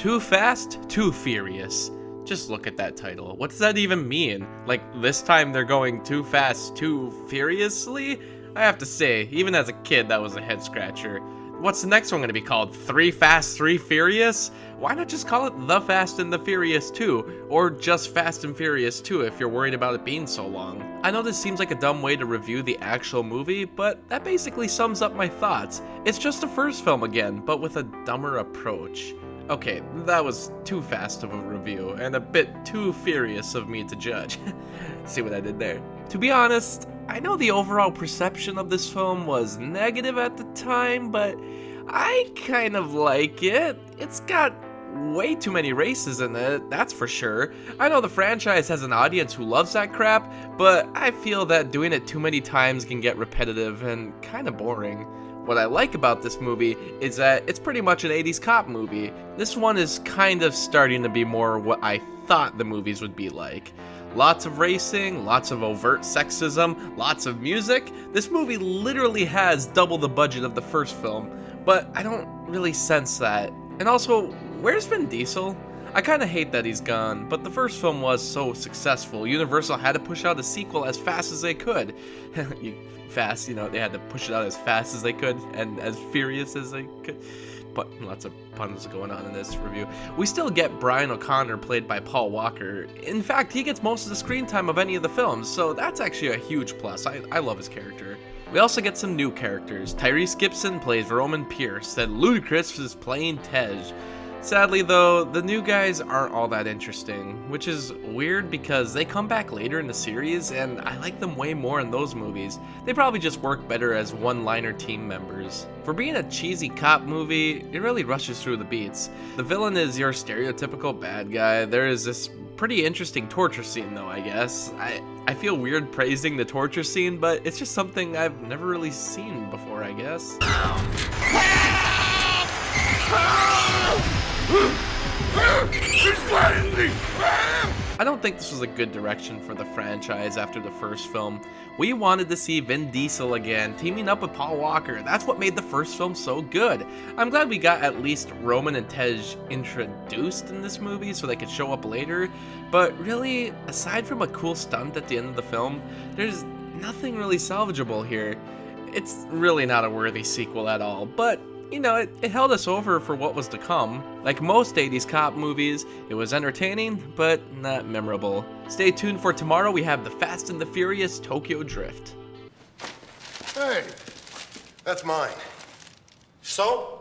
Too Fast, Too Furious. Just look at that title. What does that even mean? Like, this time they're going too fast, too furiously? I have to say, even as a kid, that was a head scratcher. What's the next one going to be called? 3 Fast, 3 Furious? Why not just call it The Fast and the Furious 2? Or just Fast and Furious 2 if you're worried about it being so long? I know this seems like a dumb way to review the actual movie, but that basically sums up my thoughts. It's just the first film again, but with a dumber approach. Okay, that was too fast of a review, and a bit too furious of me to judge. See what I did there? To be honest, I know the overall perception of this film was negative at the time, but I kind of like it. It's got way too many races in it, that's for sure. I know the franchise has an audience who loves that crap, but I feel that doing it too many times can get repetitive and kind of boring. What I like about this movie is that it's pretty much an 80s cop movie. This one is kind of starting to be more what I thought the movies would be like. Lots of racing, lots of overt sexism, lots of music. This movie literally has double the budget of the first film, but I don't really sense that. And also, where's Vin Diesel? I kinda hate that he's gone, but the first film was so successful, Universal had to push out a sequel as fast as they could. Fast, they had to push it out as fast as they could, and as furious as they could. But lots of puns going on in this review. We still get Brian O'Connor played by Paul Walker. In fact, he gets most of the screen time of any of the films, so that's actually a huge plus. I love his character. We also get some new characters. Tyrese Gibson plays Roman Pierce, and Ludacris is playing Tej. Sadly though, the new guys aren't all that interesting, which is weird because they come back later in the series and I like them way more in those movies. They probably just work better as one-liner team members. For being a cheesy cop movie, it really rushes through the beats. The villain is your stereotypical bad guy. There is this pretty interesting torture scene though, I guess. I feel weird praising the torture scene, but it's just something I've never really seen before, I guess. I don't think this was a good direction for the franchise after the first film. We wanted to see Vin Diesel again, teaming up with Paul Walker. That's what made the first film so good. I'm glad we got at least Roman and Tej introduced in this movie so they could show up later, but really, aside from a cool stunt at the end of the film, there's nothing really salvageable here. It's really not a worthy sequel at all, but it held us over for what was to come. Like most 80s cop movies, it was entertaining, but not memorable. Stay tuned for tomorrow, we have The Fast and the Furious Tokyo Drift. Hey, that's mine. So?